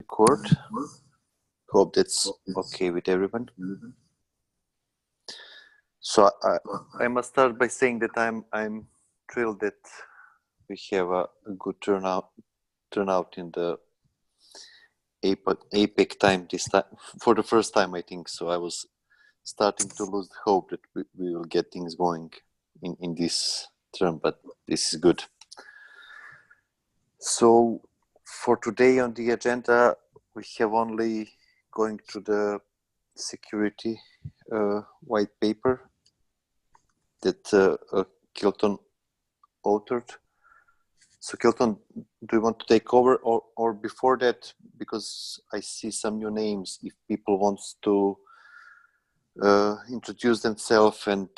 Record. Hope that's okay with everyone. So I must start by saying that I'm thrilled that we have a good turnout in the APEC time this time for the first time, I think. So I was starting to lose hope that we will get things going in this term, but this is good. So for today on the agenda, we have only going through the security white paper that Kilton authored. So Kilton, do you want to take over, or before that, because I see some new names, if people want to introduce themselves and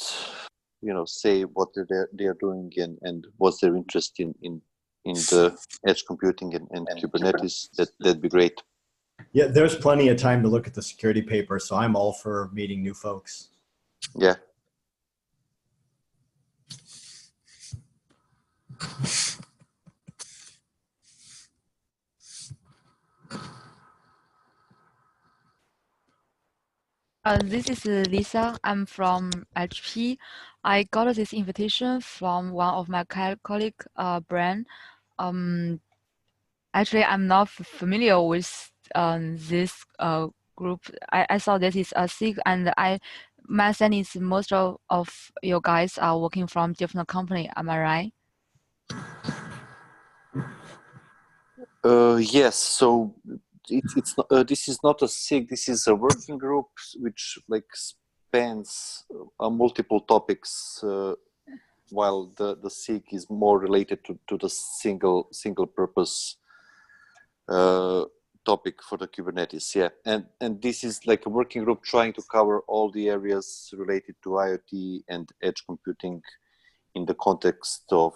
say what they are doing and what's their interest in the edge computing and Kubernetes, that'd be great. Yeah, there's plenty of time to look at the security paper, so I'm all for meeting new folks. Yeah. This is Lisa. I'm from HP. I got this invitation from one of my colleague, Brian. Actually, I'm not familiar with this group. I saw this is a SIG, and my understanding is most of you guys are working from different company. Am I right? Yes. So it's not, this is not a SIG. This is a working group which spans multiple topics. While the SIG is more related to the single purpose topic for the Kubernetes. Yeah, and this is like a working group trying to cover all the areas related to IoT and edge computing in the context of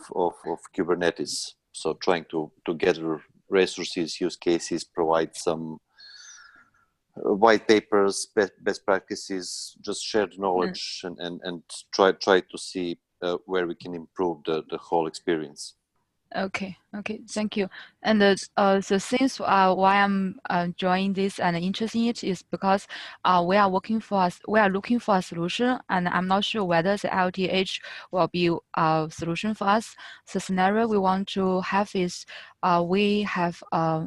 Kubernetes. So trying to gather resources, use cases, provide some white papers, best practices, just shared knowledge, and try to see where we can improve the whole experience. Okay, thank you. And so since why I'm joining this and interested in it is because we are looking for a solution, and I'm not sure whether the IoT Edge will be a solution for us. The scenario we want to have is we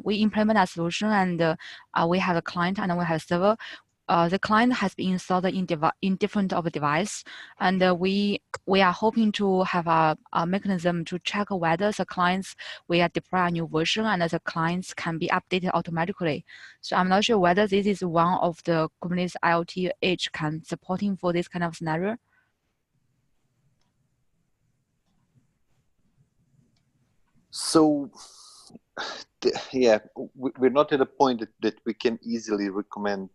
implement a solution, and we have a client and we have a server. The client has been installed in different of device, and we are hoping to have a mechanism to check whether the clients will deploy a new version and the clients can be updated automatically. So I'm not sure whether this is one of the Kubernetes IoT Edge can supporting for this kind of scenario. So yeah, we're not at a point that we can easily recommend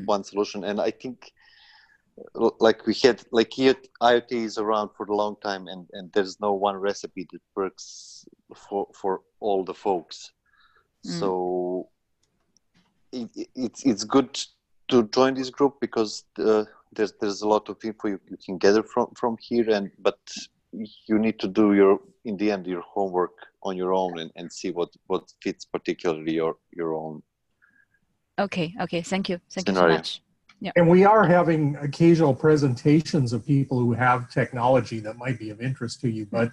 one solution, and I think IoT is around for a long time, and there's no one recipe that works for all the folks. So it's good to join this group because there's a lot of info you can gather from here, but you need to do in the end your homework on your own and see what fits particularly your own. Okay, thank you scenario. So much. Yeah. And we are having occasional presentations of people who have technology that might be of interest to you, but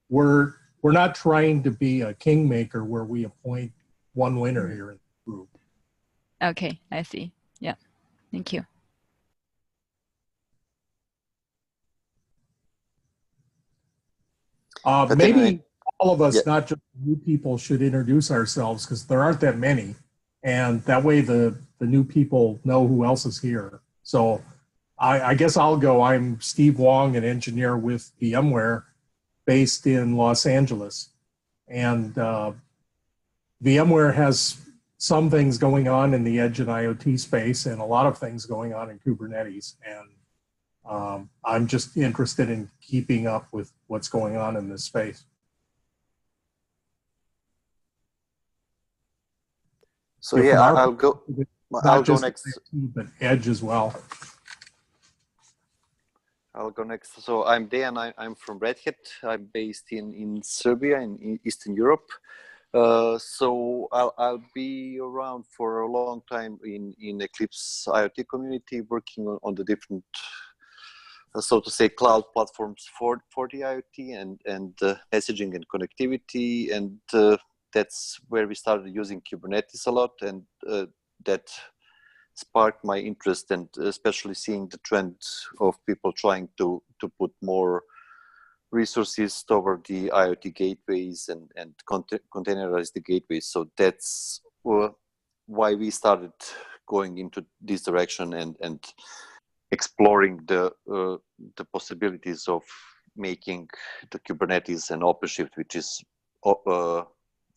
we're not trying to be a kingmaker where we appoint one winner here in the group. Okay, I see. Yeah, thank you. Maybe all of us, not just new people, should introduce ourselves because there aren't that many. And that way the new people know who else is here. So I guess I'll go. I'm Steve Wong, an engineer with VMware based in Los Angeles. And VMware has some things going on in the edge and IoT space and a lot of things going on in Kubernetes. And I'm just interested in keeping up with what's going on in this space. So yeah, I'll go next. But Edge as well. I'll go next. So I'm Dejan. I'm from Red Hat. I'm based in Serbia, in Eastern Europe. So I'll be around for a long time in Eclipse IoT community, working on the different, so to say, cloud platforms for the IoT and messaging and connectivity, and that's where we started using Kubernetes a lot, and that sparked my interest, and especially seeing the trend of people trying to put more resources toward the IoT gateways and containerize the gateways. So that's why we started going into this direction and exploring the possibilities of making the Kubernetes and OpenShift, which is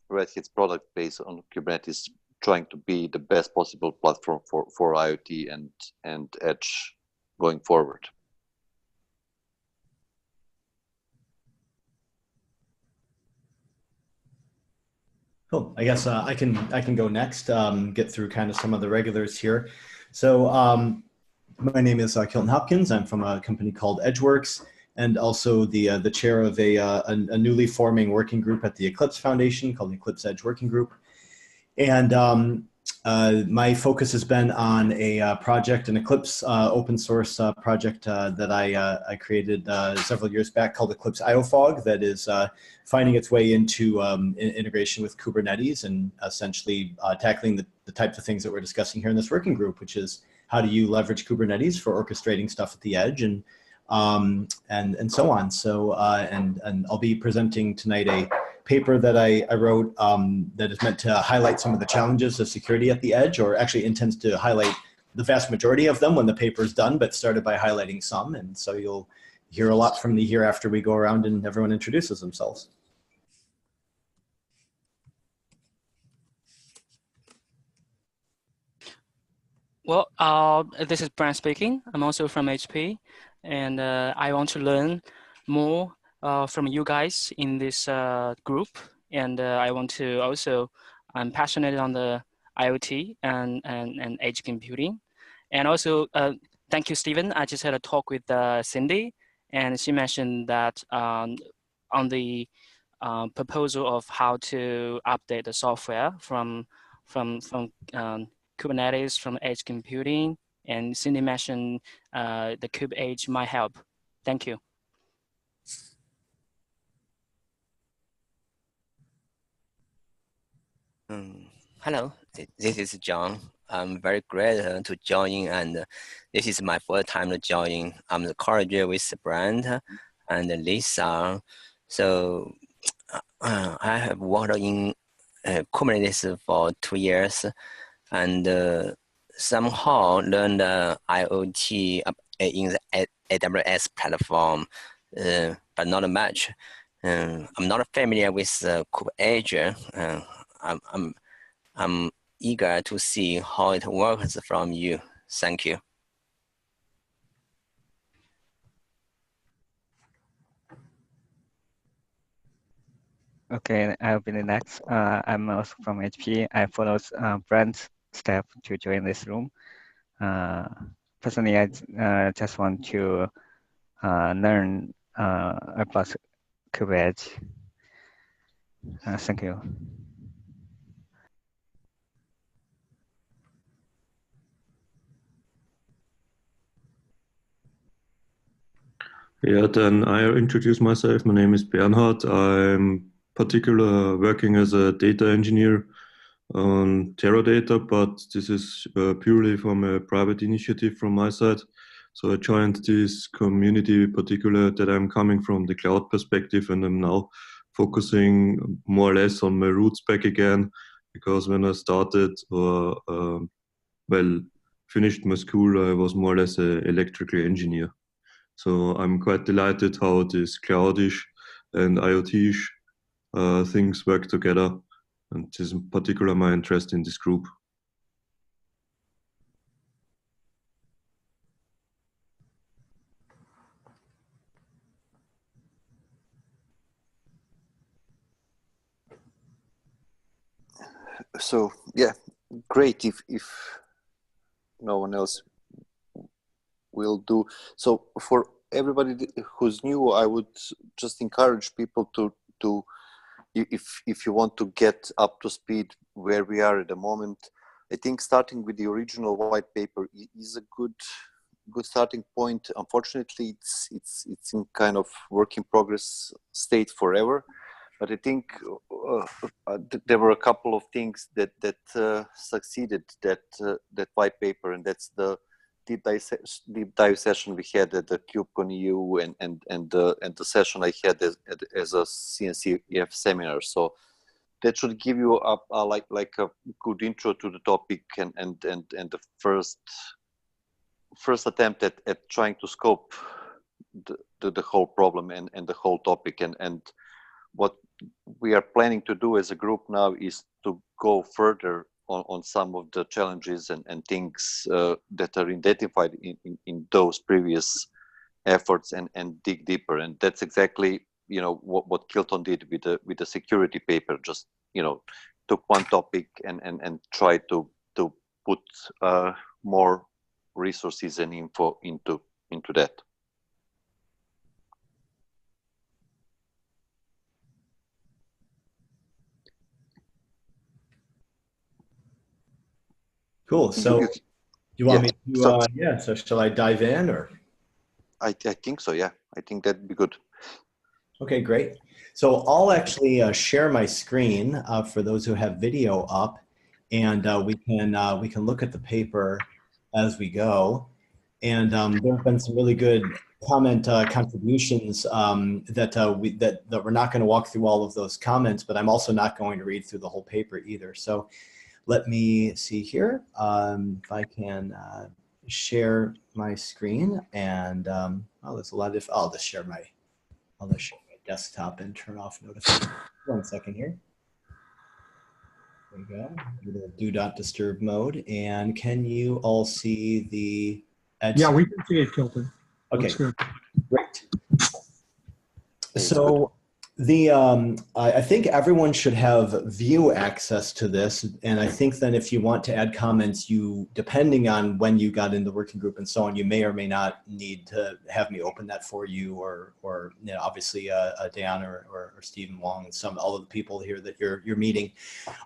Red Hat's product based on Kubernetes, trying to be the best possible platform for IoT and Edge going forward. Cool. I guess I can go next. Get through kind of some of the regulars here. So my name is Kilton Hopkins. I'm from a company called EdgeWorks, and also the chair of a newly forming working group at the Eclipse Foundation called the Eclipse Edge Working Group. And my focus has been on a project, an Eclipse open source project that I created several years back called Eclipse IOFog, that is finding its way into integration with Kubernetes and essentially tackling the types of things that we're discussing here in this working group, which is how do you leverage Kubernetes for orchestrating stuff at the edge and so on. So and I'll be presenting tonight a paper that I wrote that is meant to highlight some of the challenges of security at the edge, or actually intends to highlight the vast majority of them when the paper is done, but started by highlighting some. And so you'll hear a lot from me here after we go around and everyone introduces themselves. Well, this is Brian speaking. I'm also from HP, and I want to learn more from you guys in this group. And I want to also, I'm passionate on the IoT and edge computing. And also, thank you, Stephen. I just had a talk with Cindy, and she mentioned that on the proposal of how to update the software from Kubernetes, from edge computing, and Cindy mentioned the Kube Edge might help. Thank you. Hello, this is John. I'm very glad to join, and this is my first time to join. I'm the collaborator with Brand and Lisa. So I have worked in Kubernetes for 2 years, and somehow learned IoT in the AWS platform, but not much. I'm not familiar with Kube Edge. I'm eager to see how it works from you. Thank you. Okay, I'll be the next. I'm also from HP. I follow Brand's step to join this room. Personally, I just want to learn about Kube Edge. Thank you. Yeah, then I introduce myself. My name is Bernhard. I'm particular working as a data engineer on Teradata, but this is purely from a private initiative from my side. So I joined this community, particular that I'm coming from the cloud perspective, and I'm now focusing more or less on my roots back again, because when I started or finished my school, I was more or less an electrical engineer. So I'm quite delighted how this cloudish and IoT-ish things work together. And this is in particular my interest in this group. So yeah, great if no one else will do. So for everybody who's new, I would just encourage people to if you want to get up to speed where we are at the moment, I think starting with the original white paper is a good starting point. Unfortunately, it's in kind of work in progress state forever. But I think there were a couple of things that succeeded that white paper, and that's the deep dive session we had at the Kubecon EU and the session I had as a CNCF seminar. So that should give you like a good intro to the topic and the first attempt at trying to scope the whole problem and the whole topic. And what we are planning to do as a group now is to go further on some of the challenges and things that are identified in those previous efforts and dig deeper. And that's exactly, you know, what Kilton did with the security paper. Just, you know, took one topic and tried to put more resources and info into that. Cool. So you want me to, yeah, so shall I dive in or? I think so, yeah. I think that'd be good. Okay, great. So I'll actually share my screen for those who have video up, and we can look at the paper as we go. And there have been some really good contributions that we're not going to walk through all of those comments, but I'm also not going to read through the whole paper either. So let me see here if I can share my screen, and oh, there's a lot of. I'll just share my desktop and turn off notifications. 1 second here. There we go. Do not disturb mode. And can you all see the Edge? Yeah, we can see it, Kilton. Okay, Looks good. great. So I think everyone should have view access to this. And I think then if you want to add comments, depending on when you got in the working group and so on, you may or may not need to have me open that for you, or you know, obviously Dan or Stephen Wong and all of the people here that you're meeting.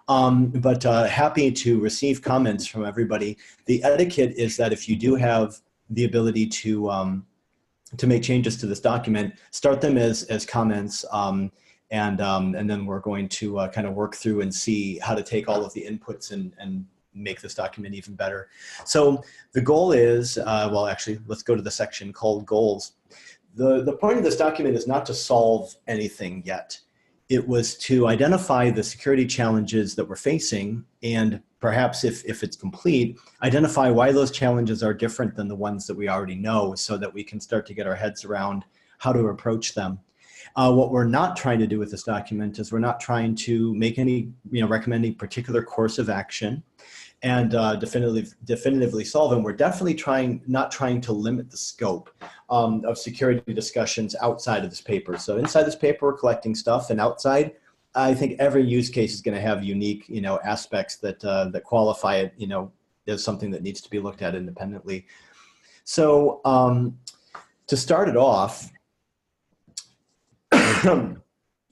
But happy to receive comments from everybody. The etiquette is that if you do have the ability to make changes to this document, start them as comments, and then we're going to kind of work through and see how to take all of the inputs and make this document even better. So the goal is, well, actually, let's go to the section called goals. The point of this document is not to solve anything yet. It was to identify the security challenges that we're facing, and perhaps if it's complete, identify why those challenges are different than the ones that we already know, so that we can start to get our heads around how to approach them. What we're not trying to do with this document is we're not trying to make any, recommend any particular course of action and definitively solve them. We're definitely not trying to limit the scope of security discussions outside of this paper. So inside this paper, we're collecting stuff, and outside, I think every use case is going to have unique, aspects that qualify it, as something that needs to be looked at independently. So to start it off,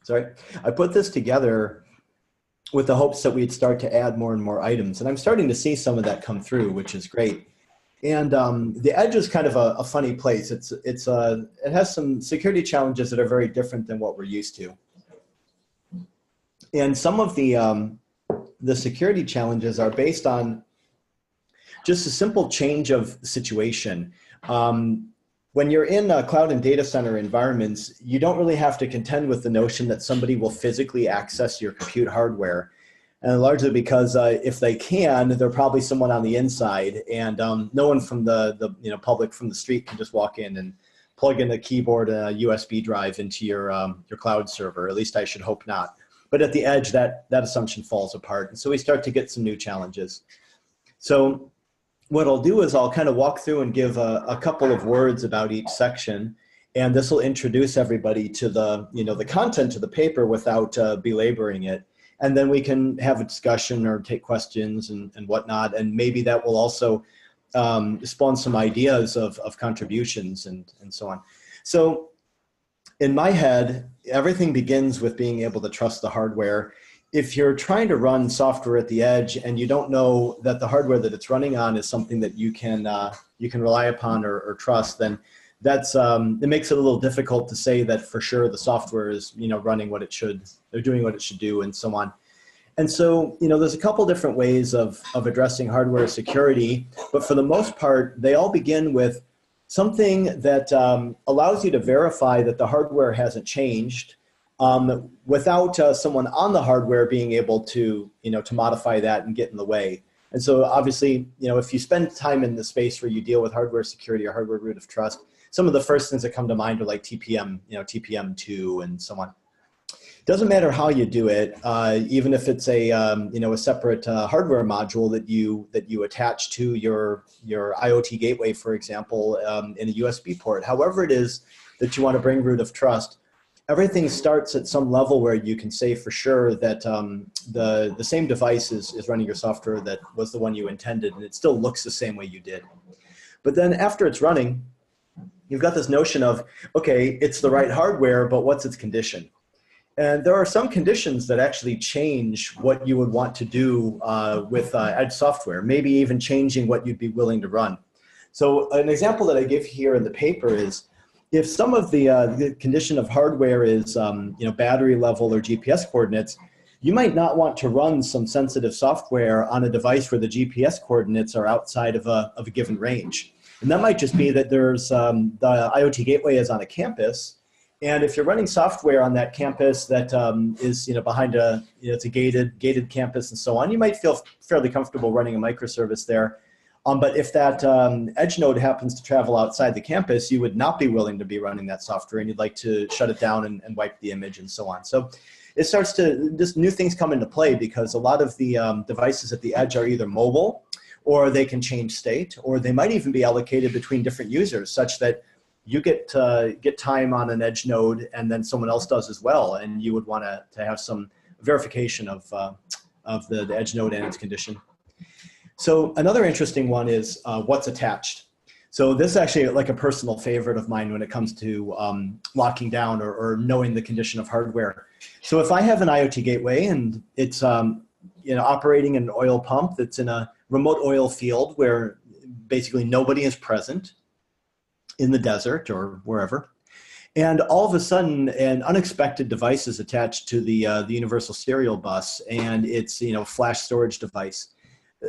sorry, I put this together with the hopes that we'd start to add more and more items, and I'm starting to see some of that come through, which is great. And the Edge is kind of a funny place. It has some security challenges that are very different than what we're used to. And some of the security challenges are based on just a simple change of situation. When you're in cloud and data center environments, you don't really have to contend with the notion that somebody will physically access your compute hardware. And largely because if they can, they're probably someone on the inside, and no one from the public from the street can just walk in and plug in a keyboard and a USB drive into your cloud server. At least I should hope not. But at the Edge, that assumption falls apart. And so we start to get some new challenges. So what I'll do is I'll kind of walk through and give a couple of words about each section. And this will introduce everybody to the content of the paper without belaboring it. And then we can have a discussion or take questions and whatnot. And maybe that will also spawn some ideas of contributions and so on. So in my head, everything begins with being able to trust the hardware. If you're trying to run software at the edge and you don't know that the hardware that it's running on is something that you can rely upon or trust, then that's it makes it a little difficult to say that for sure the software is running what it should, they're doing what it should do, and so on. And so there's a couple different ways of addressing hardware security, but for the most part, they all begin with something that allows you to verify that the hardware hasn't changed without someone on the hardware being able to modify that and get in the way. And so obviously, if you spend time in the space where you deal with hardware security or hardware root of trust, some of the first things that come to mind are like TPM, TPM2 and so on. Doesn't matter how you do it, even if it's a separate hardware module that you attach to your IoT gateway, for example, in a USB port. However it is that you want to bring root of trust, everything starts at some level where you can say for sure that the same device is running your software that was the one you intended, and it still looks the same way you did. But then after it's running, you've got this notion of, okay, it's the right hardware, but what's its condition? And there are some conditions that actually change what you would want to do with Edge software, maybe even changing what you'd be willing to run. So an example that I give here in the paper is if some of the condition of hardware is battery level or GPS coordinates, you might not want to run some sensitive software on a device where the GPS coordinates are outside of a given range. And that might just be that there's the IoT gateway is on a campus. And if you're running software on that campus that is behind it's a gated campus and so on, you might feel fairly comfortable running a microservice there. But if that edge node happens to travel outside the campus, you would not be willing to be running that software, and you'd like to shut it down and wipe the image and so on. So it starts to, just new things come into play because a lot of the devices at the edge are either mobile, or they can change state, or they might even be allocated between different users such that you get time on an edge node and then someone else does as well, and you would want to have some verification of the edge node and its condition. So another interesting one is what's attached. So this is actually like a personal favorite of mine when it comes to locking down or knowing the condition of hardware. So if I have an IoT gateway and it's operating an oil pump that's in a remote oil field where basically nobody is present, in the desert or wherever, and all of a sudden an unexpected device is attached to the universal serial bus, and it's flash storage device.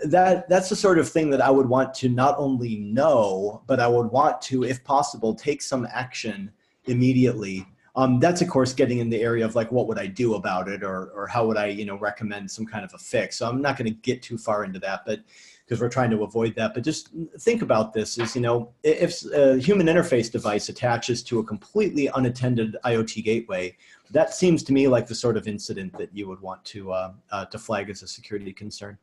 That's the sort of thing that I would want to not only know, but I would want to, if possible, take some action immediately. That's of course getting in the area of like, what would I do about it, or how would I recommend some kind of a fix. So I'm not going to get too far into that, but because we're trying to avoid that. But just think about this is, if a human interface device attaches to a completely unattended IoT gateway, that seems to me like the sort of incident that you would want to flag as a security concern.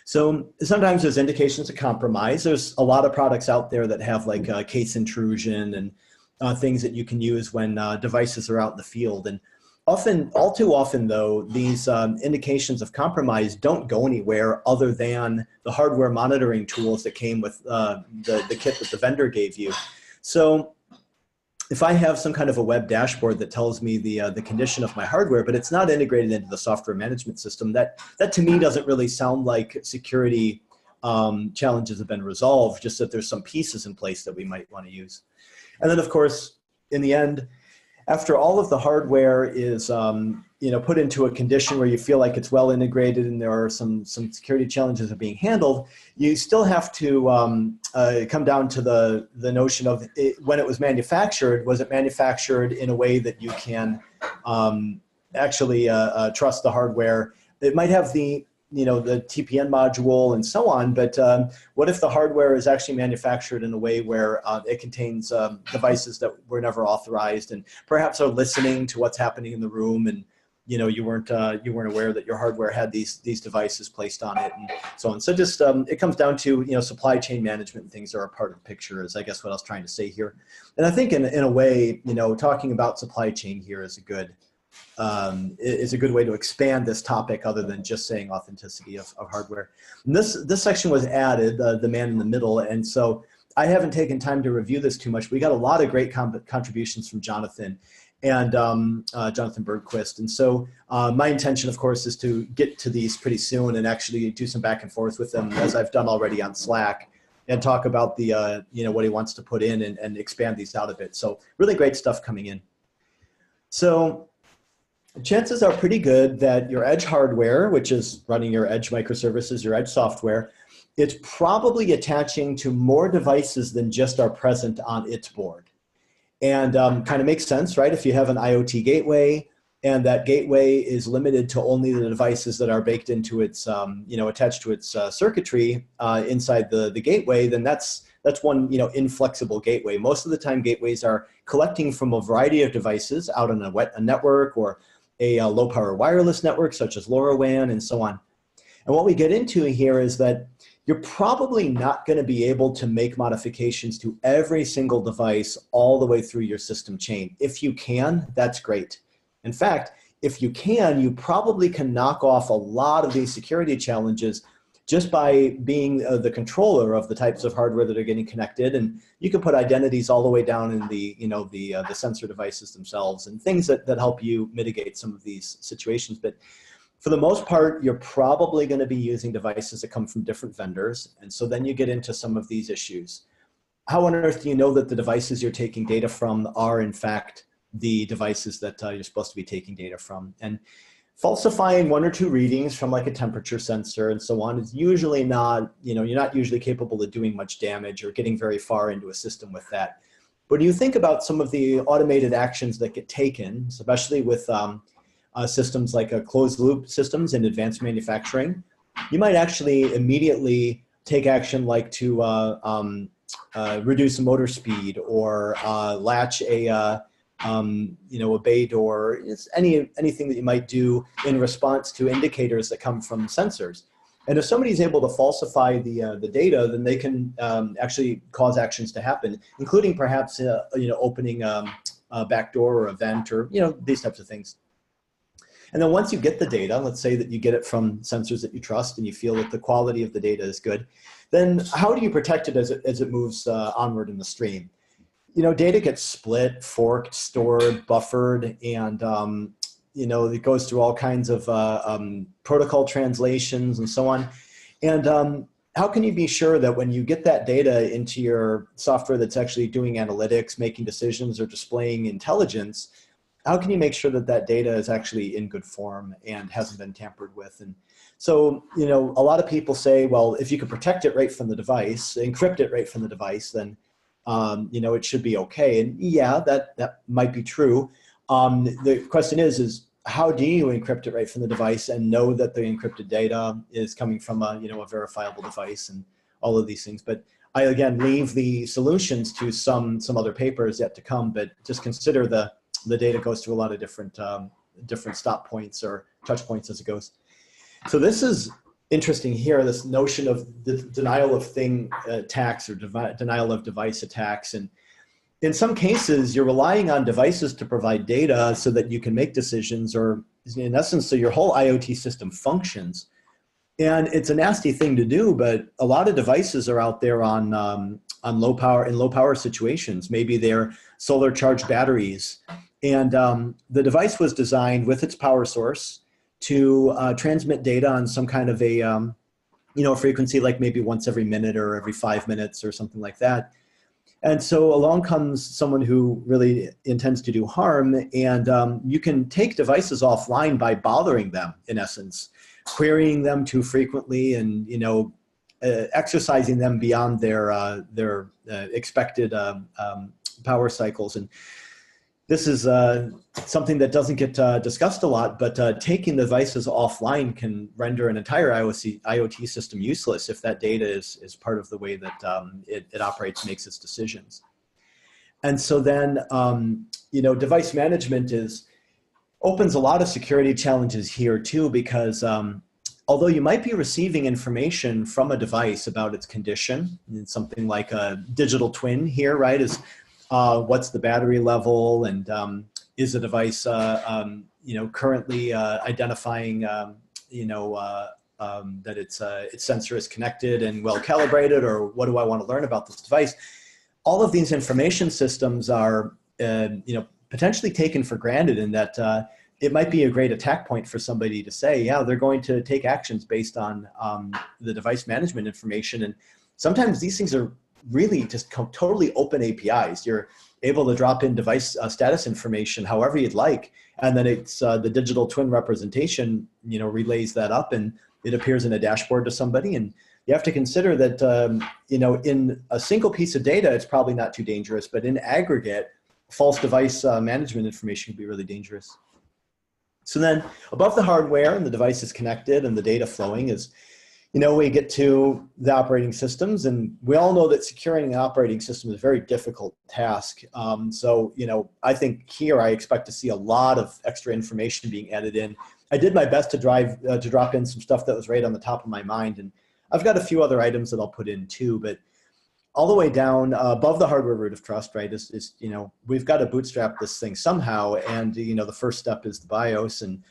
So sometimes there's indications of compromise. There's a lot of products out there that have like case intrusion and things that you can use when devices are out in the field. And all too often though, these indications of compromise don't go anywhere other than the hardware monitoring tools that came with the kit that the vendor gave you. So if I have some kind of a web dashboard that tells me the condition of my hardware, but it's not integrated into the software management system, that to me doesn't really sound like security challenges have been resolved, just that there's some pieces in place that we might want to use. And then of course, in the end, after all of the hardware is put into a condition where you feel like it's well integrated and there are some security challenges are being handled, you still have to come down to the notion of when it was manufactured, was it manufactured in a way that you can actually trust the hardware? It might have the TPN module and so on, but what if the hardware is actually manufactured in a way where it contains devices that were never authorized and perhaps are listening to what's happening in the room, and you weren't aware that your hardware had these devices placed on it and so on. So just it comes down to supply chain management and things are a part of the picture, is I guess what I was trying to say here. And I think in a way talking about supply chain here is a good way to expand this topic other than just saying authenticity of hardware. And this section was added, the man in the middle, and so I haven't taken time to review this too much. We got a lot of great contributions from Jonathan, and Jonathan Bergquist. And so my intention, of course, is to get to these pretty soon and actually do some back and forth with them, as I've done already on Slack, and talk about the, what he wants to put in and expand these out a bit. So really great stuff coming in. So chances are pretty good that your edge hardware, which is running your edge microservices, your edge software, it's probably attaching to more devices than just are present on its board. And kind of makes sense, right? If you have an IoT gateway and that gateway is limited to only the devices that are baked into its, attached to its circuitry inside the gateway, then that's one, inflexible gateway. Most of the time, gateways are collecting from a variety of devices out on a network or a low power wireless network, such as LoRaWAN and so on. And what we get into here is that you're probably not going to be able to make modifications to every single device all the way through your system chain. If you can, that's great. In fact, if you can, you probably can knock off a lot of these security challenges just by being the controller of the types of hardware that are getting connected. And you can put identities all the way down in the, the sensor devices themselves and things that help you mitigate some of these situations. But for the most part, you're probably going to be using devices that come from different vendors. And so then you get into some of these issues. How on earth do you know that the devices you're taking data from are in fact the devices that you're supposed to be taking data from? And falsifying one or two readings from like a temperature sensor and so on is usually not, you're not usually capable of doing much damage or getting very far into a system with that. But when you think about some of the automated actions that get taken, especially with systems like closed loop systems in advanced manufacturing, you might actually immediately take action like to reduce motor speed or latch a bay door. It's anything that you might do in response to indicators that come from sensors. And if somebody's able to falsify the data, then they can actually cause actions to happen, including perhaps opening a back door or a vent or these types of things. And then once you get the data, let's say that you get it from sensors that you trust and you feel that the quality of the data is good, then how do you protect it as it moves onward in the stream? Data gets split, forked, stored, buffered, and it goes through all kinds of protocol translations and so on. And how can you be sure that when you get that data into your software that's actually doing analytics, making decisions, or displaying intelligence, how can you make sure that that data is actually in good form and hasn't been tampered with? And so, a lot of people say, well, if you can protect it right from the device, encrypt it right from the device, then it should be okay. And yeah, that might be true. The question is how do you encrypt it right from the device and know that the encrypted data is coming from a verifiable device and all of these things? But I, again, leave the solutions to some other papers yet to come, but just consider the data goes through a lot of different stop points or touch points as it goes. So this is interesting here, this notion of the denial of thing attacks or denial of device attacks. And in some cases, you're relying on devices to provide data so that you can make decisions, or in essence, so your whole IoT system functions. And it's a nasty thing to do, but a lot of devices are out there on low power situations. Maybe they're solar charged batteries. And the device was designed with its power source to transmit data on some kind of a frequency, like maybe once every minute or every 5 minutes or something like that. And so along comes someone who really intends to do harm, and you can take devices offline by bothering them, in essence, querying them too frequently, and exercising them beyond their expected power cycles. And this is something that doesn't get discussed a lot, but taking devices offline can render an entire IoT system useless if that data is part of the way that it operates, makes its decisions. And so then, device management opens a lot of security challenges here too, because although you might be receiving information from a device about its condition, and something like a digital twin here, right, is what's the battery level, and is the device currently identifying that its sensor is connected and well calibrated, or what do I want to learn about this device? All of these information systems are potentially taken for granted, in that it might be a great attack point for somebody to say, yeah, they're going to take actions based on the device management information. And sometimes these things are really just totally open APIs. You're able to drop in device status information however you'd like, and then it's the digital twin representation, relays that up, and it appears in a dashboard to somebody. And you have to consider that, in a single piece of data, it's probably not too dangerous, but in aggregate, false device management information can be really dangerous. So then above the hardware and the device is connected and the data flowing is, we get to the operating systems, and we all know that securing an operating system is a very difficult task. So, I think here I expect to see a lot of extra information being added in. I did my best to drop in some stuff that was right on the top of my mind, and I've got a few other items that I'll put in too, but all the way down above the hardware root of trust, right, is we've got to bootstrap this thing somehow, and the first step is the BIOS, and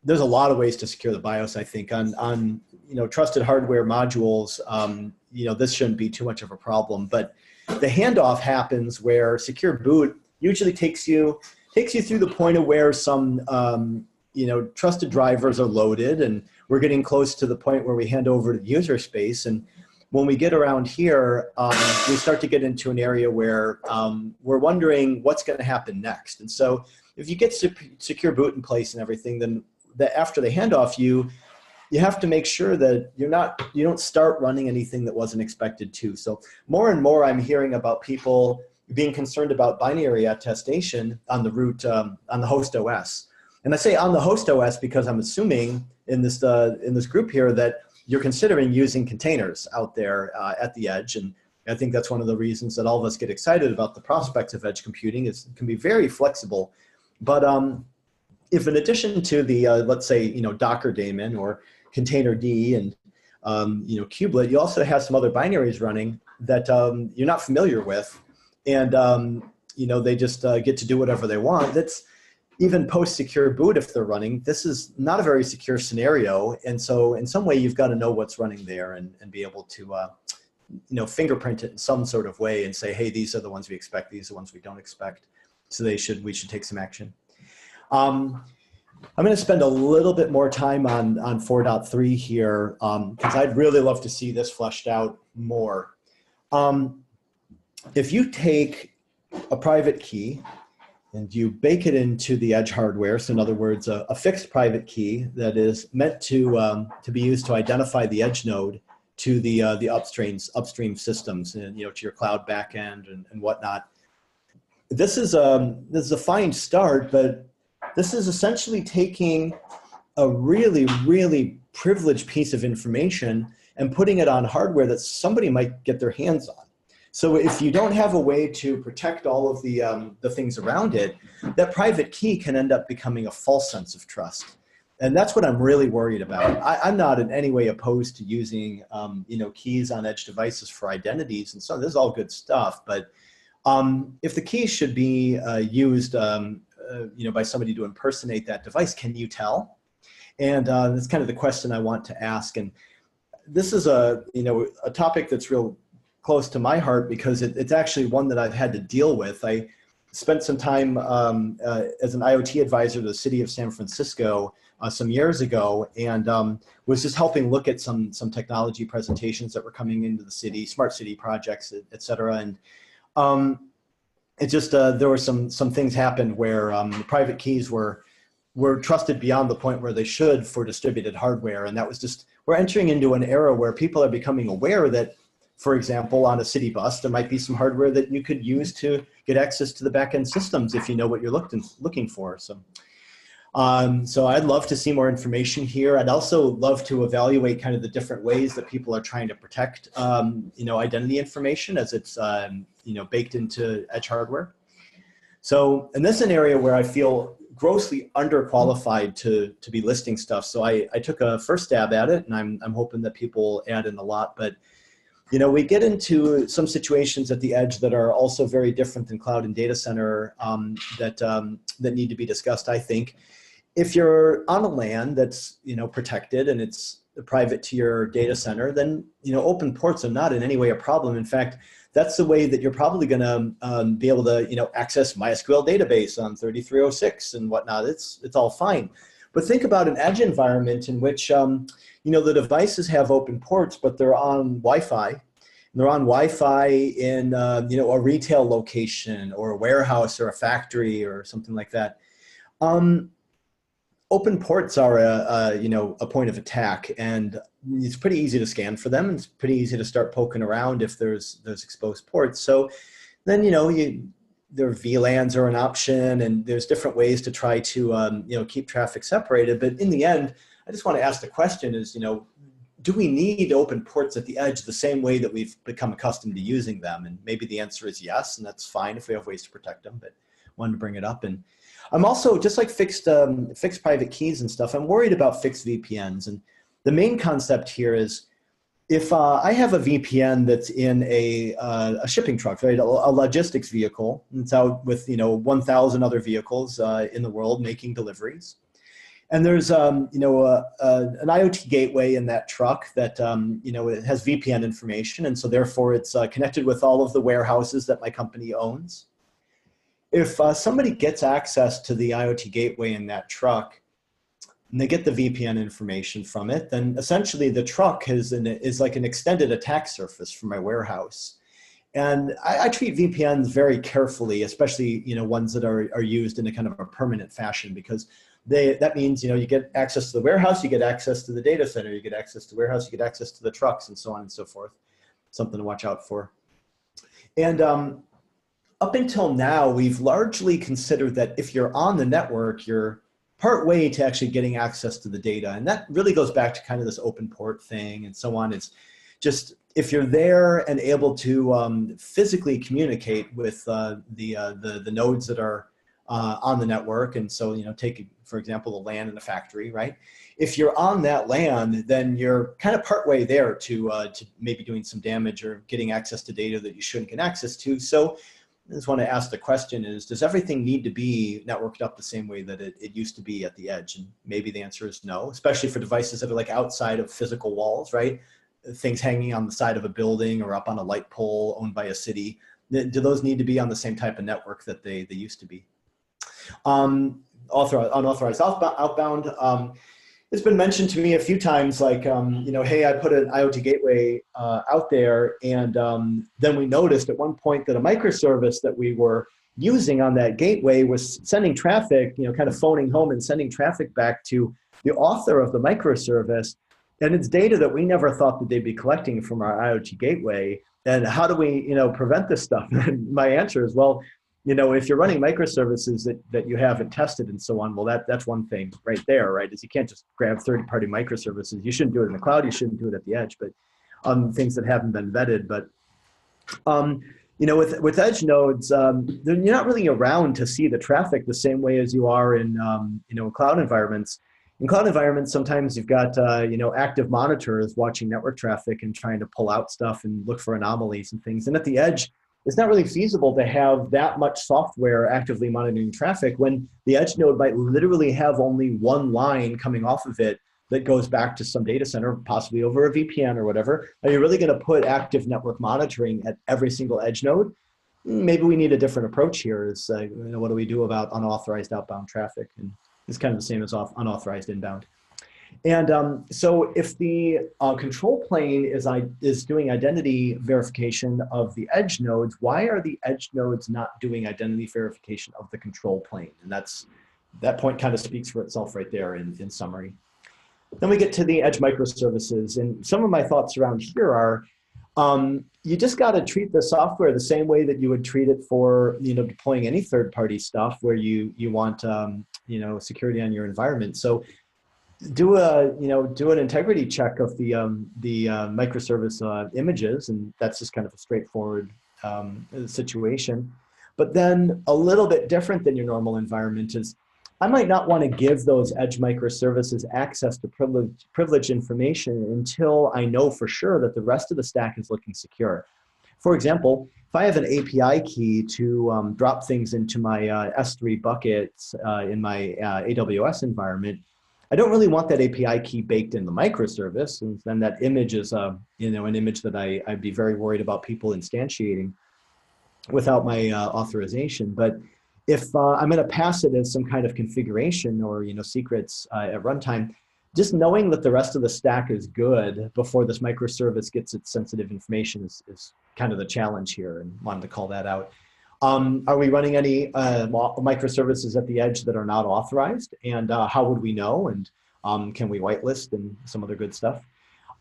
there's a lot of ways to secure the BIOS. I think on trusted hardware modules, this shouldn't be too much of a problem, but the handoff happens where secure boot usually takes you through the point of where some trusted drivers are loaded, and we're getting close to the point where we hand over to the user space. And when we get around here, we start to get into an area where we're wondering what's going to happen next. And so if you get secure boot in place and everything, then after the handoff, you have to make sure that you don't start running anything that wasn't expected to. So more and more I'm hearing about people being concerned about binary attestation on the root, on the host OS. And I say on the host OS because I'm assuming in this group here that you're considering using containers out there at the edge. And I think that's one of the reasons that all of us get excited about the prospects of edge computing. Is it can be very flexible. But if in addition to the, let's say, Docker daemon or container D and, kubelet, you also have some other binaries running that you're not familiar with. And, they just get to do whatever they want. That's even post-secure boot if they're running. This is not a very secure scenario. And so in some way, you've got to know what's running there and be able to, fingerprint it in some sort of way and say, hey, these are the ones we expect. These are the ones we don't expect. So we should take some action. I'm going to spend a little bit more time on 4.3 here because I'd really love to see this fleshed out more. If you take a private key and you bake it into the edge hardware, so in other words, a fixed private key that is meant to be used to identify the edge node to the upstream systems, and to your cloud backend and whatnot. This is a fine start, but this is essentially taking a really, really privileged piece of information and putting it on hardware that somebody might get their hands on. So if you don't have a way to protect all of the things around it, that private key can end up becoming a false sense of trust. And that's what I'm really worried about. I'm not in any way opposed to using keys on edge devices for identities, and so this is all good stuff. But if the keys should be used by somebody to impersonate that device, can you tell? And that's kind of the question I want to ask. And this is a topic that's real close to my heart because it's actually one that I've had to deal with. I spent some time as an IoT advisor to the city of San Francisco some years ago, and was just helping look at some technology presentations that were coming into the city, smart city projects, et cetera. And it just there were some things happened where the private keys were trusted beyond the point where they should for distributed hardware, and that was just, we're entering into an era where people are becoming aware that, for example, on a city bus, there might be some hardware that you could use to get access to the backend systems if you know what you're looking for. So I'd love to see more information here. I'd also love to evaluate kind of the different ways that people are trying to protect, identity information as it's, baked into edge hardware. So, and this is an area where I feel grossly underqualified to be listing stuff. So I took a first stab at it, and I'm hoping that people add in a lot. But we get into some situations at the edge that are also very different than cloud and data center that need to be discussed, I think. If you're on a LAN that's protected and it's private to your data center, then open ports are not in any way a problem. In fact, that's the way that you're probably going to be able to access MySQL database on 3306 and whatnot. It's all fine. But think about an edge environment in which the devices have open ports, but they're on Wi-Fi. They're on Wi-Fi in a retail location or a warehouse or a factory or something like that. Open ports are a point of attack, and it's pretty easy to scan for them. It's pretty easy to start poking around if there's exposed ports. So then their VLANs are an option, and there's different ways to try to keep traffic separated. But in the end, I just want to ask the question: is do we need open ports at the edge the same way that we've become accustomed to using them? And maybe the answer is yes, and that's fine if we have ways to protect them. But wanted to bring it up. And I'm also, just like fixed private keys and stuff, I'm worried about fixed VPNs. And the main concept here is, if I have a VPN that's in a shipping truck, right, a logistics vehicle, and it's out with 1,000 other vehicles in the world making deliveries, and there's an IoT gateway in that truck that it has VPN information, and so therefore it's connected with all of the warehouses that my company owns. If somebody gets access to the IoT gateway in that truck, and they get the VPN information from it, then essentially the truck is like an extended attack surface for my warehouse. And I treat VPNs very carefully, especially ones that are used in a kind of a permanent fashion, because that means you get access to the warehouse, you get access to the data center, you get access to the warehouse, you get access to the trucks, and so on and so forth. Something to watch out for. And up until now, we've largely considered that if you're on the network, you're part way to actually getting access to the data. And that really goes back to kind of this open port thing and so on. It's just, if you're there and able to physically communicate with the nodes that are on the network, and so take, for example, the LAN in a factory, right? If you're on that LAN, then you're kind of part way there to maybe doing some damage or getting access to data that you shouldn't get access to. So I just want to ask the question is, does everything need to be networked up the same way that it used to be at the edge? And maybe the answer is no, especially for devices that are like outside of physical walls, right? Things hanging on the side of a building or up on a light pole owned by a city. Do those need to be on the same type of network that they used to be? Unauthorized outbound. It's been mentioned to me a few times, like, hey, I put an IoT gateway out there, and then we noticed at one point that a microservice that we were using on that gateway was sending traffic, kind of phoning home and sending traffic back to the author of the microservice, and it's data that we never thought that they'd be collecting from our IoT gateway. And how do we, prevent this stuff? And my answer is, well, if you're running microservices that you haven't tested and so on, well, that's one thing right there, right? Is you can't just grab third-party microservices. You shouldn't do it in the cloud. You shouldn't do it at the edge, but things that haven't been vetted. But with edge nodes, you're not really around to see the traffic the same way as you are in cloud environments. In cloud environments, sometimes you've got active monitors watching network traffic and trying to pull out stuff and look for anomalies and things. And at the edge, it's not really feasible to have that much software actively monitoring traffic when the edge node might literally have only one line coming off of it that goes back to some data center, possibly over a VPN or whatever. Are you really going to put active network monitoring at every single edge node? Maybe we need a different approach here. Is what do we do about unauthorized outbound traffic? And it's kind of the same as unauthorized inbound. And so if the control plane is doing identity verification of the edge nodes, why are the edge nodes not doing identity verification of the control plane? And that point kind of speaks for itself right there in summary. Then we get to the edge microservices. And some of my thoughts around here are, you just got to treat the software the same way that you would treat it for deploying any third-party stuff where you want security on your environment. So do an integrity check of the microservice images, and that's just kind of a straightforward situation. But then a little bit different than your normal environment is, I might not want to give those edge microservices access to privilege information until I know for sure that the rest of the stack is looking secure. For example, if I have an API key to drop things into my S3 buckets in my AWS environment, I don't really want that API key baked in the microservice, and then that image is you know, an image that I'd be very worried about people instantiating without my authorization. But if I'm going to pass it as some kind of configuration or, you know, secrets at runtime, just knowing that the rest of the stack is good before this microservice gets its sensitive information is kind of the challenge here, and wanted to call that out. Are we running any microservices at the edge that are not authorized? And how would we know? And can we whitelist and some other good stuff?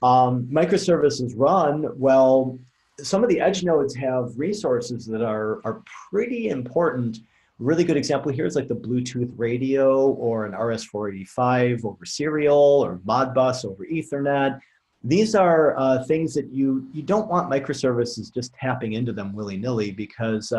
Microservices run, well, some of the edge nodes have resources that are pretty important. Really good example here is like the Bluetooth radio or an RS-485 over serial or Modbus over Ethernet. These are things that you don't want microservices just tapping into them willy-nilly, because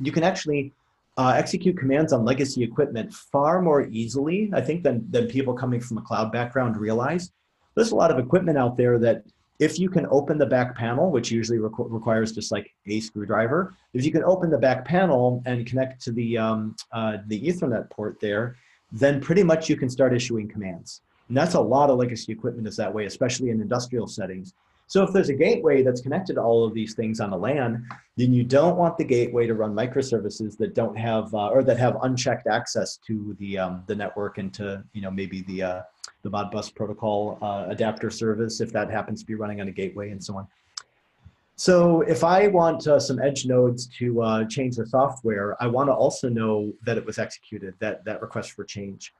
you can actually execute commands on legacy equipment far more easily, I think, than people coming from a cloud background realize. There's a lot of equipment out there that if you can open the back panel, which usually requires just like a screwdriver, if you can open the back panel and connect to the Ethernet port there, then pretty much you can start issuing commands. And that's a lot of legacy equipment is that way, especially in industrial settings. So if there's a gateway that's connected to all of these things on the LAN, then you don't want the gateway to run microservices that don't have, or that have unchecked access to the network and to, you know, maybe the Modbus protocol adapter service, if that happens to be running on a gateway and so on. So if I want some edge nodes to change their software, I want to also know that it was executed, that request for change.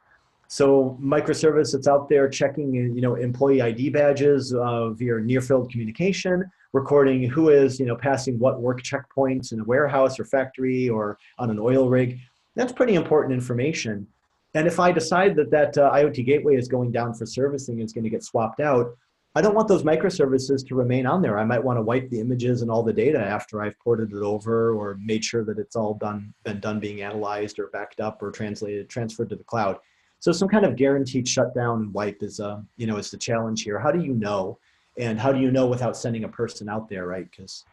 So microservice that's out there checking, you know, employee ID badges via near-field communication, recording who is, you know, passing what work checkpoints in a warehouse or factory or on an oil rig. That's pretty important information. And if I decide that that IoT gateway is going down for servicing, it's going to get swapped out, I don't want those microservices to remain on there. I might want to wipe the images and all the data after I've ported it over or made sure that it's all been done being analyzed or backed up or transferred to the cloud. So some kind of guaranteed shutdown and wipe is, you know, is the challenge here. How do you know? And how do you know without sending a person out there, right? Because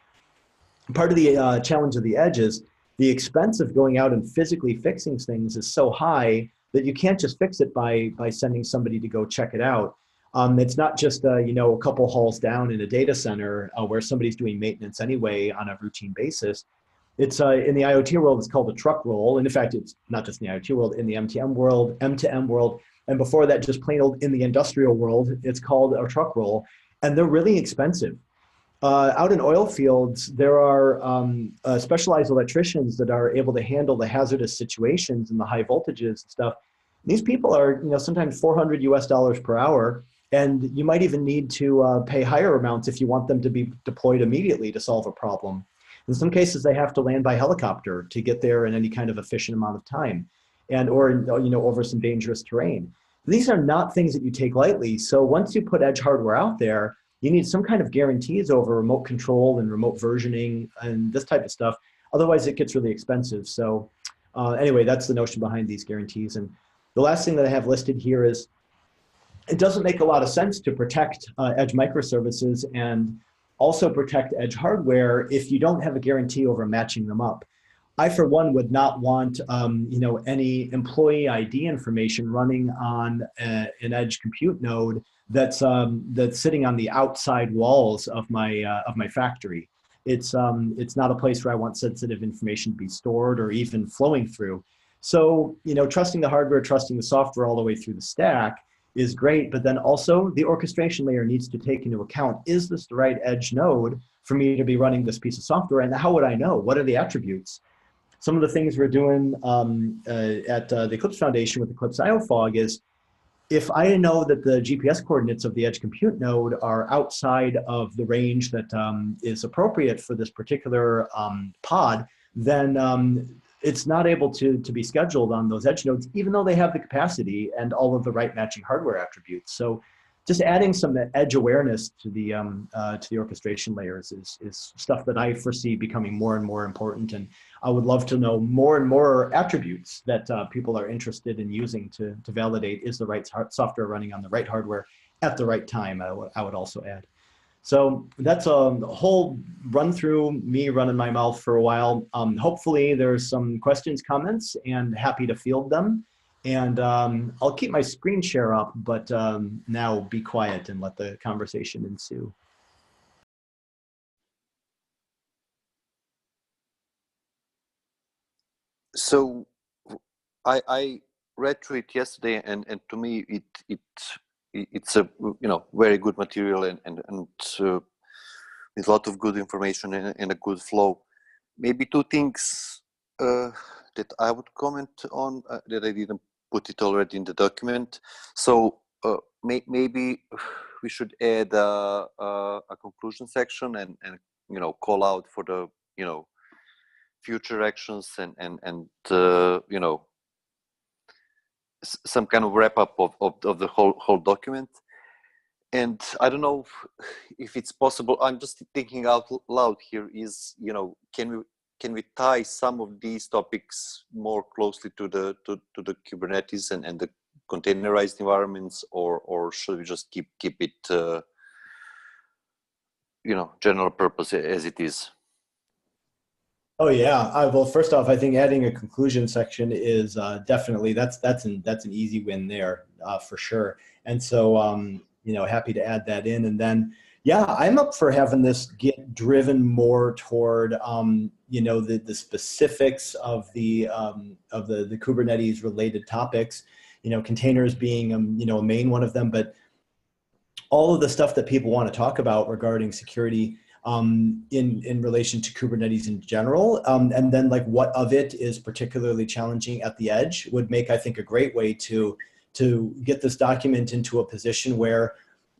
part of the challenge of the edge is the expense of going out and physically fixing things is so high that you can't just fix it by sending somebody to go check it out. It's not just, you know, a couple halls down in a data center where somebody's doing maintenance anyway on a routine basis. It's in the IoT world, it's called a truck roll. And in fact, it's not just in the IoT world, in the MTM world, M2M world, and before that, just plain old in the industrial world, it's called a truck roll. And they're really expensive. Out in oil fields, there are specialized electricians that are able to handle the hazardous situations and the high voltages and stuff. These people are, you know, sometimes $400 US per hour, and you might even need to pay higher amounts if you want them to be deployed immediately to solve a problem. In some cases, they have to land by helicopter to get there in any kind of efficient amount of time, and or, you know, over some dangerous terrain. These are not things that you take lightly. So once you put edge hardware out there, you need some kind of guarantees over remote control and remote versioning and this type of stuff. Otherwise, it gets really expensive. So anyway, that's the notion behind these guarantees. And the last thing that I have listed here is it doesn't make a lot of sense to protect edge microservices and also protect edge hardware if you don't have a guarantee over matching them up. I, for one, would not want you know, any employee ID information running on an edge compute node that's sitting on the outside walls of my factory. It's not a place where I want sensitive information to be stored or even flowing through. So, you know, trusting the hardware, trusting the software all the way through the stack is great, but then also the orchestration layer needs to take into account, is this the right edge node for me to be running this piece of software? And how would I know? What are the attributes? Some of the things we're doing at the Eclipse Foundation with Eclipse IOFog is, if I know that the GPS coordinates of the edge compute node are outside of the range that is appropriate for this particular pod, then it's not able to be scheduled on those edge nodes, even though they have the capacity and all of the right matching hardware attributes. So just adding some edge awareness to the orchestration layers is stuff that I foresee becoming more and more important. And I would love to know more and more attributes that people are interested in using to validate, is the right software running on the right hardware at the right time, I would also add. So that's a whole run through, me running my mouth for a while. Hopefully there's some questions, comments, and happy to field them. And I'll keep my screen share up, but now be quiet and let the conversation ensue. So I read through it yesterday, and to me it's a very good material and with a lot of good information and a good flow. Maybe two things that I would comment on that I didn't put it already in the document. So maybe we should add a conclusion section and call out for the future actions and some kind of wrap up of the whole document. And I don't know if it's possible. I'm just thinking out loud here. Is can we tie some of these topics more closely to the Kubernetes and the containerized environments, or should we just keep it general purpose as it is? Oh yeah. Well, first off, I think adding a conclusion section is definitely that's an easy win there for sure. And so happy to add that in. And then yeah, I'm up for having this get driven more toward the specifics of the Kubernetes related topics. Containers being a main one of them, but all of the stuff that people want to talk about regarding security in relation to Kubernetes in general, and then like what of it is particularly challenging at the edge would make, I think, a great way to get this document into a position where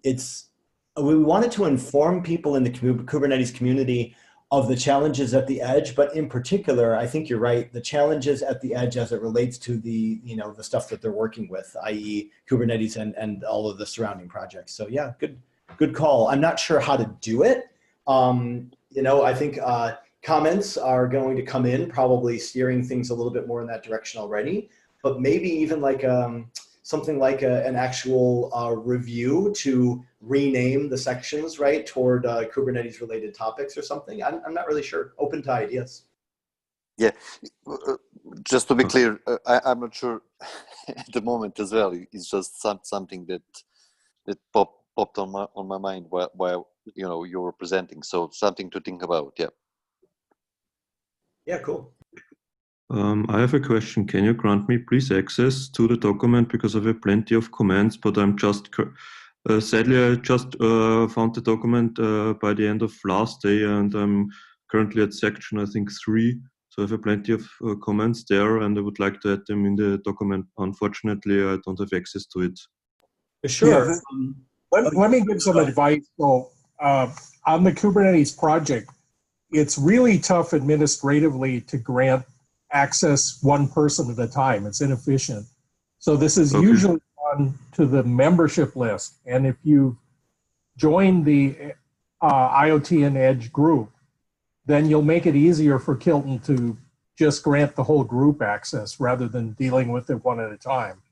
we wanted to inform people in the Kubernetes community of the challenges at the edge, but in particular, I think you're right, the challenges at the edge as it relates to the the stuff that they're working with, i.e. Kubernetes and all of the surrounding projects. So yeah, good call. I'm not sure how to do it. I think comments are going to come in, probably steering things a little bit more in that direction already, but maybe even like something like an actual review to rename the sections, right, toward Kubernetes related topics or something. I'm not really sure. Open to ideas. Yeah, just to be clear, I'm not sure at the moment as well. It's just something that popped on my mind while you were presenting. So something to think about. Yeah. Yeah, cool. I have a question. Can you grant me please access to the document, because I have plenty of comments, but I'm just sadly I just found the document by the end of last day, and I'm currently at section I think 3. So I have plenty of comments there, and I would like to add them in the document. Unfortunately, I don't have access to it. Sure. Yeah, let me give some advice. So on the Kubernetes project, it's really tough administratively to grant access one person at a time. It's inefficient. So this is usually done to the membership list. And if you join the IoT and Edge group, then you'll make it easier for Kilton to just grant the whole group access rather than dealing with it one at a time.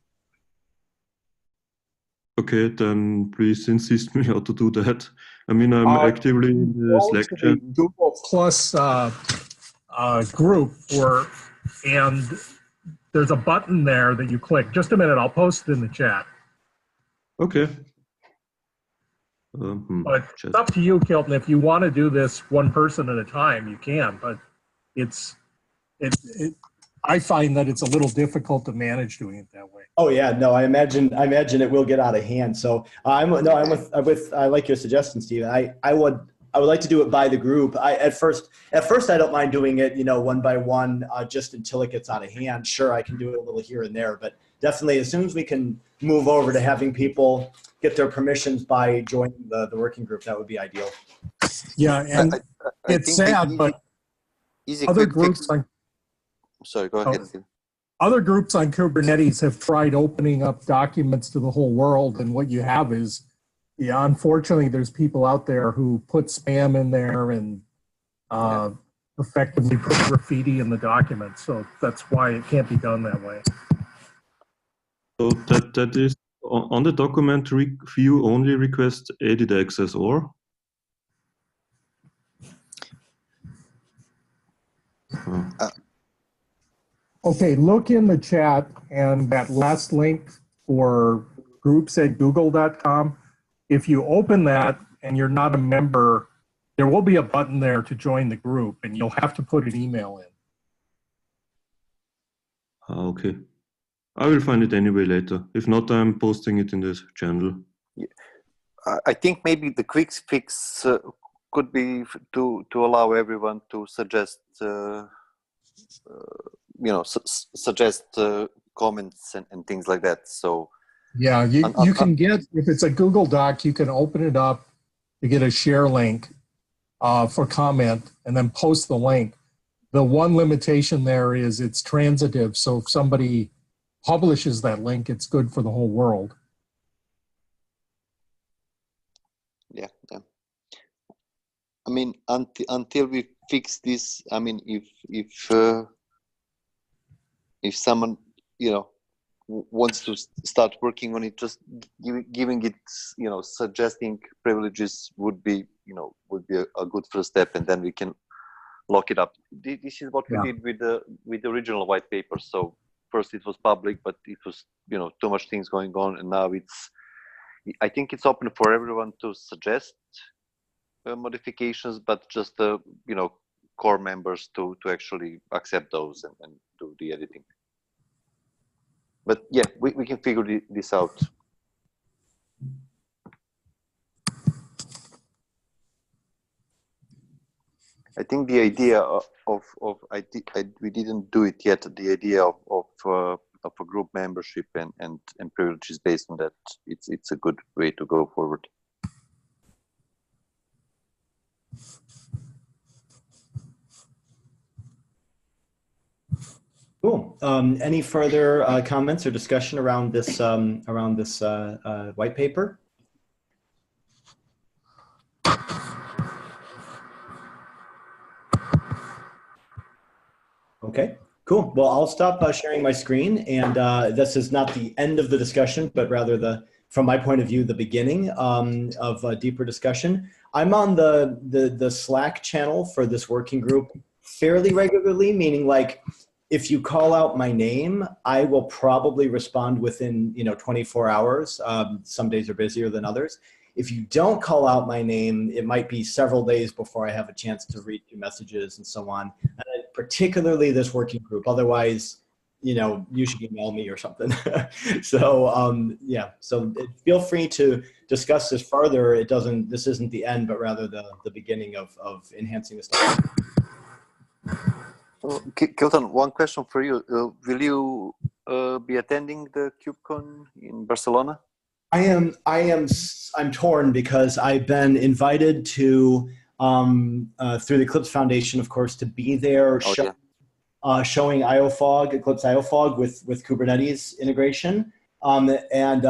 Okay, then please insist me how to do that. I mean, I'm actively in the Slack chat. Google Plus group, and there's a button there that you click. Just a minute, I'll post it in the chat. Okay. But it's up to you, Kilton. If you want to do this one person at a time, you can. But I find that it's a little difficult to manage doing it that way. Oh yeah, no, I imagine it will get out of hand. So I like your suggestion, Steve. I would like to do it by the group. At first I don't mind doing it, one by one, just until it gets out of hand. Sure, I can do it a little here and there, but definitely as soon as we can move over to having people get their permissions by joining the working group, that would be ideal. Yeah, and it's sad, but other groups like. Sorry, go ahead. Other groups on Kubernetes have tried opening up documents to the whole world, and what you have is, unfortunately, there's people out there who put spam in there and effectively put graffiti in the document. So that's why it can't be done that way. So that is on the document view only request edit access, or? Okay, look in the chat and that last link for groups@google.com. If you open that and you're not a member, there will be a button there to join the group and you'll have to put an email in. Okay. I will find it anyway later. If not, I'm posting it in this channel. Yeah. I think maybe the quick fix could be to allow everyone to suggest, suggest comments and things like that. So yeah, you can get, if it's a Google Doc, you can open it up to get a share link for comment and then post the link. The one limitation there is it's transitive. So if somebody publishes that link, it's good for the whole world. Yeah. I mean, until we fix this, I mean, if someone, wants to start working on it, just giving it, suggesting privileges would be a good first step, and then we can lock it up. This is what we did with the original white paper. So first it was public, but it was, too much things going on, and now I think it's open for everyone to suggest modifications, but just the core members to actually accept those and do the editing. But yeah, we can figure this out. I think the idea we didn't do it yet. The idea of a group membership and privileges based on that, it's a good way to go forward. Cool. Any further comments or discussion around this white paper? Okay, cool. Well, I'll stop sharing my screen, and this is not the end of the discussion, but rather from my point of view, the beginning of a deeper discussion. I'm on the Slack channel for this working group fairly regularly, meaning like, if you call out my name, I will probably respond within 24 hours. Some days are busier than others. If you don't call out my name, it might be several days before I have a chance to read your messages and so on. And particularly this working group. Otherwise, you should email me or something. So yeah, so feel free to discuss this further. This isn't the end, but rather the beginning of enhancing the stuff. Kilton, one question for you. Will you be attending the Kubecon in Barcelona? I'm torn because I've been invited to through the Eclipse Foundation, of course, to be there showing IOFOG, Eclipse IOFOG with Kubernetes integration. And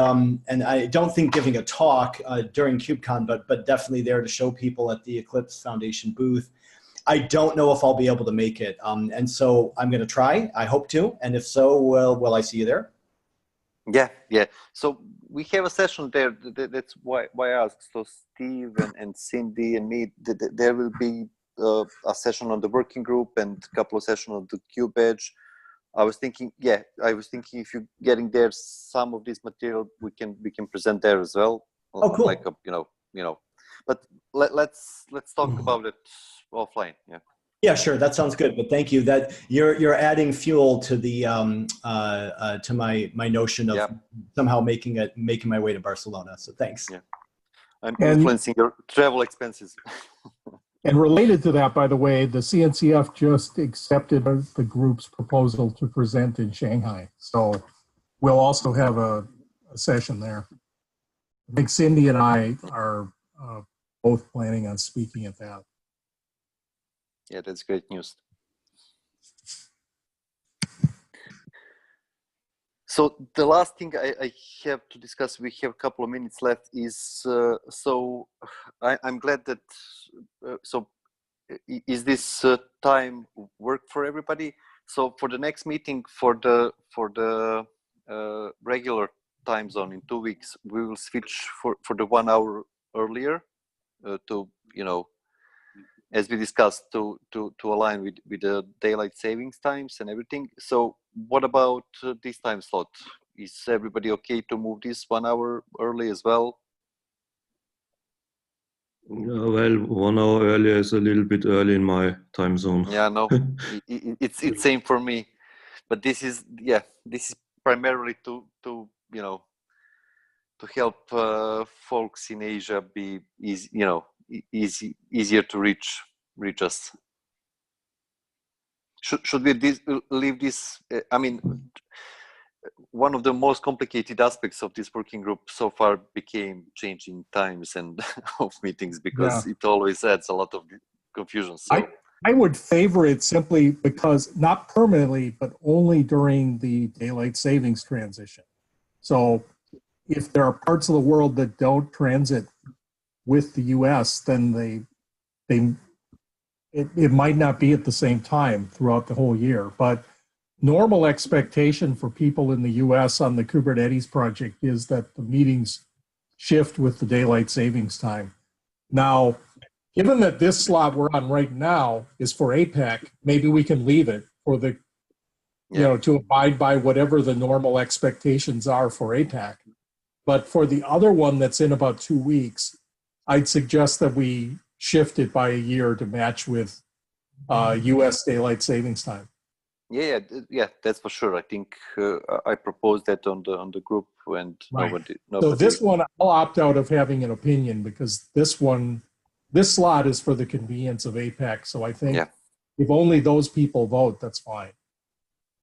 I don't think giving a talk during KubeCon, but definitely there to show people at the Eclipse Foundation booth. I don't know if I'll be able to make it. And so I'm going to try. I hope to. And if so, will I see you there? Yeah. So we have a session there. That's why I asked. So Steve and Cindy and me, there will be a session on the working group and a couple of sessions on the Cube Edge. I was thinking if you're getting there, some of this material we can present there as well. Oh, cool. Like but let's talk about it offline. Yeah, sure. That sounds good. But thank you. That you're adding fuel to the to my notion of somehow making my way to Barcelona. So thanks. Yeah, I'm influencing your travel expenses. And related to that, by the way, the CNCF just accepted the group's proposal to present in Shanghai. So we'll also have a session there. I think Cindy and I are both planning on speaking at that. Yeah, that's great news. So the last thing I have to discuss, we have a couple of minutes left, is so I'm glad that is this time work for everybody? So for the next meeting, for the regular time zone in 2 weeks, we will switch for the 1 hour earlier to as we discussed to align with the daylight savings times and everything. So what about this time slot? Is everybody okay to move this 1 hour early as well? Well, 1 hour earlier is a little bit early in my time zone. Yeah, no, it's same for me. But this is primarily to you know, to help folks in Asia be easy, you know, easier to reach us. Should we leave this? I mean, one of the most complicated aspects of this working group so far became changing times and of meetings, because it always adds a lot of confusion. So I would favor it simply because, not permanently, but only during the daylight savings transition. So if there are parts of the world that don't transit with the US, then it might not be at the same time throughout the whole year. But normal expectation for people in the US on the Kubernetes project is that the meetings shift with the daylight savings time. Now, given that this slot we're on right now is for APAC, maybe we can leave it for the, you know, to abide by whatever the normal expectations are for APAC. But for the other one that's in about 2 weeks, I'd suggest that we shift it by a year to match with US daylight savings time. Yeah, that's for sure. I think I proposed that on the group, and nobody. So this one, I'll opt out of having an opinion, because this slot is for the convenience of APAC. So I think if only those people vote, that's fine.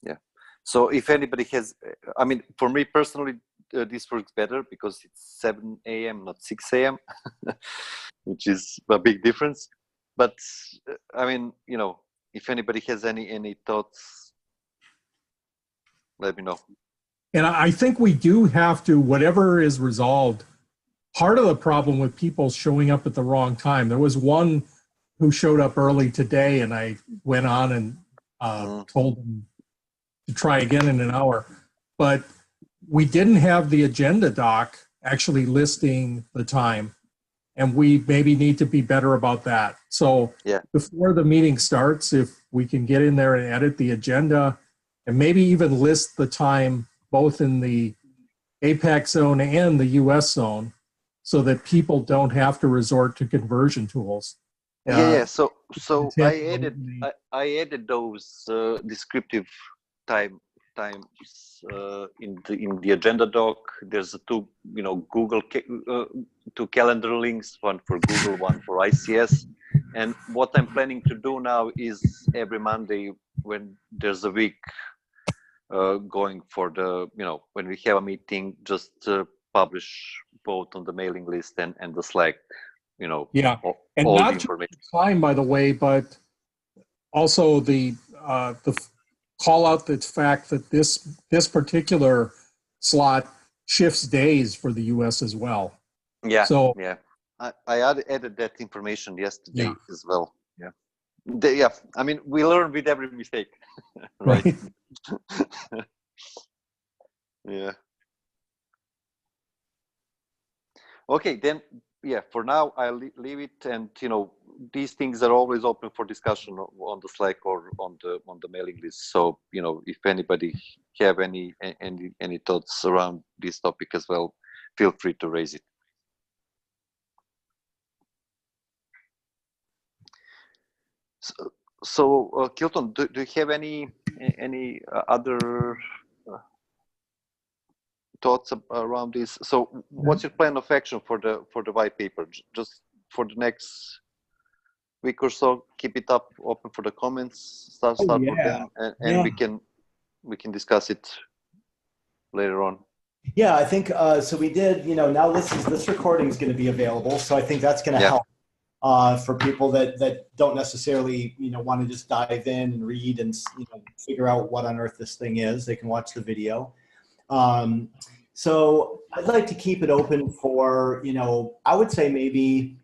Yeah. So if anybody has, I mean, for me personally, this works better because it's 7 a.m., not 6 a.m., which is a big difference. But I mean, you know, if anybody has any thoughts, let me know. And I think we do have to, whatever is resolved, part of the problem with people showing up at the wrong time, there was one who showed up early today, and I went on and told him to try again in an hour. But we didn't have the agenda doc actually listing the time, and we maybe need to be better about that. So before the meeting starts, if we can get in there and edit the agenda and maybe even list the time both in the APAC zone and the US zone, so that people don't have to resort to conversion tools. So I added those descriptive times in the agenda doc. There's two two calendar links, one for Google, one for ICS. And what I'm planning to do now is every Monday, when there's a week going for the, when we have a meeting, just publish both on the mailing list and the Slack, and all not the information. Time, by the way, but also the call out the fact that this particular slot shifts days for the US as well. Yeah. So I added that information yesterday as well. Yeah. I mean, we learn with every mistake, right? Yeah. Okay, then. Yeah, for now I'll leave it, and these things are always open for discussion on the Slack or on the mailing list. So if anybody have any thoughts around this topic as well, feel free to raise it. So Kilton, do you have any other thoughts around this? So what's your plan of action for the white paper? Just for the next week or so, keep it up open for the comments, start with them, and we can discuss it later on. Yeah, I think so. We did, now this recording is going to be available, so I think that's going to help for people that don't necessarily want to just dive in and read and figure out what on earth this thing is. They can watch the video. So I'd like to keep it open for, I would say maybe,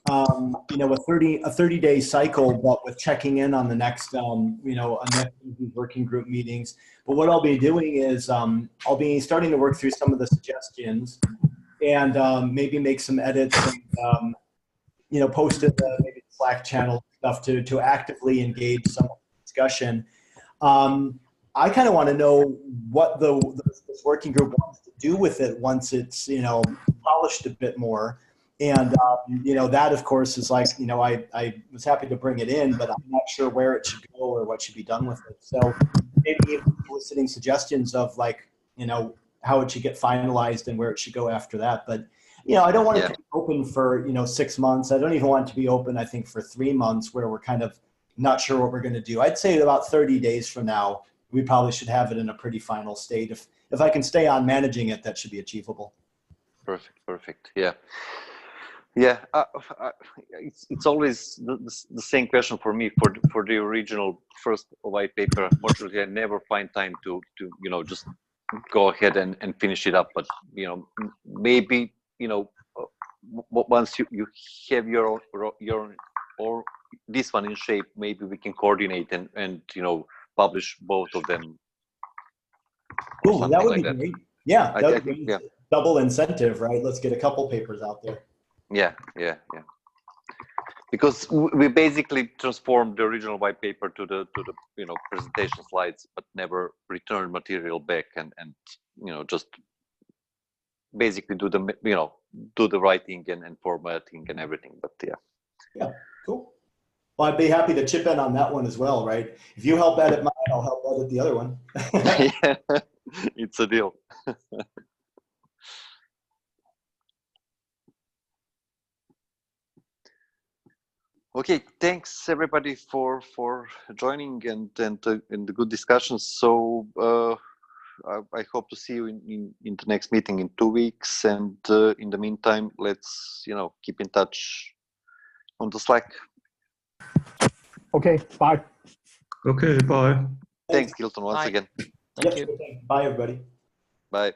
a 30-day cycle, but with checking in on the next, on next working group meetings. But what I'll be doing is I'll be starting to work through some of the suggestions and maybe make some edits and, post in the maybe Slack channel stuff to actively engage some discussion. I kind of want to know what this working group wants to do with it once it's, polished a bit more. And, that of course is like, I was happy to bring it in, but I'm not sure where it should go or what should be done with it. So maybe even soliciting suggestions of like, how it should get finalized and where it should go after that. But, I don't want it to be open for, 6 months. I don't even want it to be open, I think, for 3 months where we're kind of not sure what we're going to do. I'd say about 30 days from now, we probably should have it in a pretty final state. If I can stay on managing it, that should be achievable. Perfect. Yeah. It's always the same question for me for the original first white paper. Unfortunately, I never find time to just go ahead and finish it up. But maybe once you have your or this one in shape, maybe we can coordinate and publish both of them. Cool, that would be like great. Yeah, I that would think, be double incentive, right? Let's get a couple papers out there. Yeah. Because we basically transformed the original white paper to the presentation slides, but never returned material back and just basically do the writing and formatting and everything. But yeah, cool. Well, I'd be happy to chip in on that one as well, right? If you help edit mine, I'll help edit the other one. Yeah, it's a deal. Okay, thanks everybody for joining and the good discussions. So I hope to see you in the next meeting in 2 weeks. And in the meantime, let's keep in touch on the Slack. Okay, bye. Okay, bye. Thanks, Hilton, once again. Thank you. Bye, everybody. Bye.